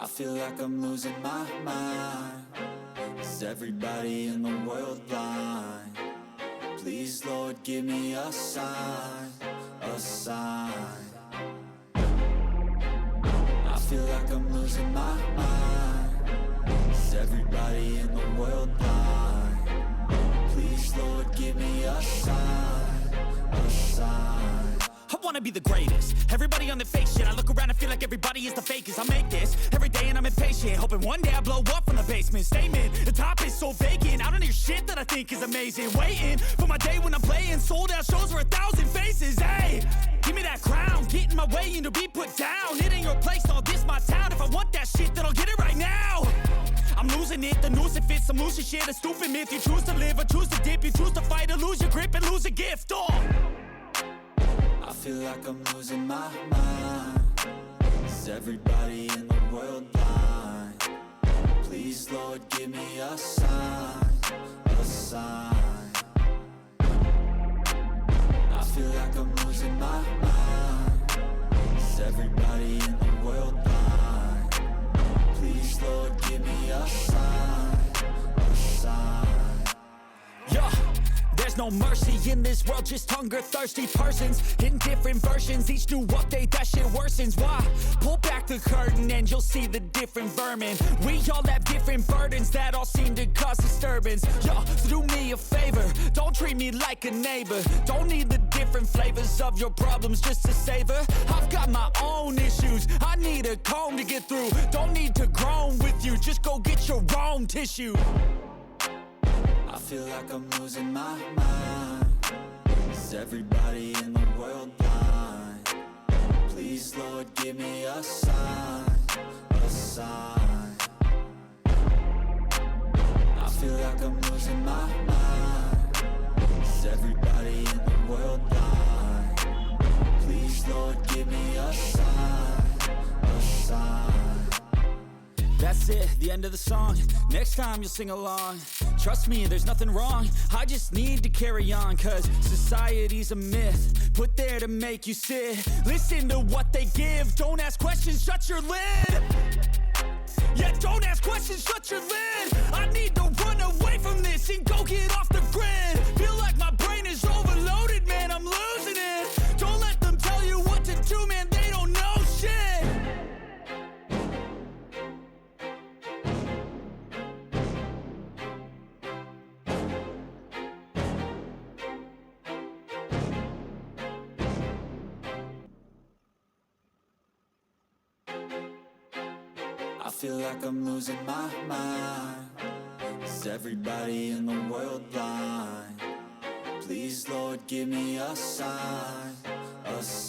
I feel like I'm losing my mind. Is everybody in the world blind? Please, Lord, give me a sign, a sign. I feel like I'm losing my mind. Is everybody in the world blind? Please, Lord, give me a sign, a sign. I wanna be the greatest. Everybody on the fake shit. I look around and feel like everybody is the fakest. I make this every day and I'm impatient, hoping one day I blow up from the basement. Statement, the top is so vacant. I don't hear shit that I think is amazing. Waiting for my day when I'm playing sold out shows for 1,000 faces. Hey, give me that crown, get in my way and to be put down. It ain't your place, no, this my town. If I want that shit, then I'll get it right now. I'm losing it, the noose it fits. I'm losing shit, a stupid myth. You choose to live or choose to dip. You choose to fight or lose your grip and lose a gift. I feel like I'm losing my mind. Is everybody in the world blind? Please, Lord, give me a sign, a sign. I feel like I'm losing my mind. Is everybody in the world blind? Please, Lord, give me a sign, a sign. Yeah. There's no mercy in this world, just hunger-thirsty persons in different versions. Each new update, that shit worsens. Why? Pull back the curtain and you'll see the different vermin. We all have different burdens that all seem to cause disturbance. Yo, so do me a favor, don't treat me like a neighbor. Don't need the different flavors of your problems just to savor. I've got my own issues, I need a comb to get through. Don't need to groan with you, just go get your own tissue. I feel like I'm losing my mind. Is everybody in the world blind? Please, Lord, give me a sign, a sign. I feel like I'm losing my mind. Is everybody in the world blind? Please, Lord, give me a sign, a sign. That's it, the end of the song. Next time you'll sing along. Trust me, there's nothing wrong. I just need to carry on, cause society's a myth put there to make you sit. Listen to what they give. Don't ask questions, shut your lid. Yeah, don't ask questions, shut your lid. I need to run away from this and go get off the grid. Feel like my brain is overloaded, man, I'm losing it. Don't let them tell you what to do, man, they don't know shit. I feel like I'm losing my mind. Is everybody in the world blind? Please, Lord, give me a sign, a sign.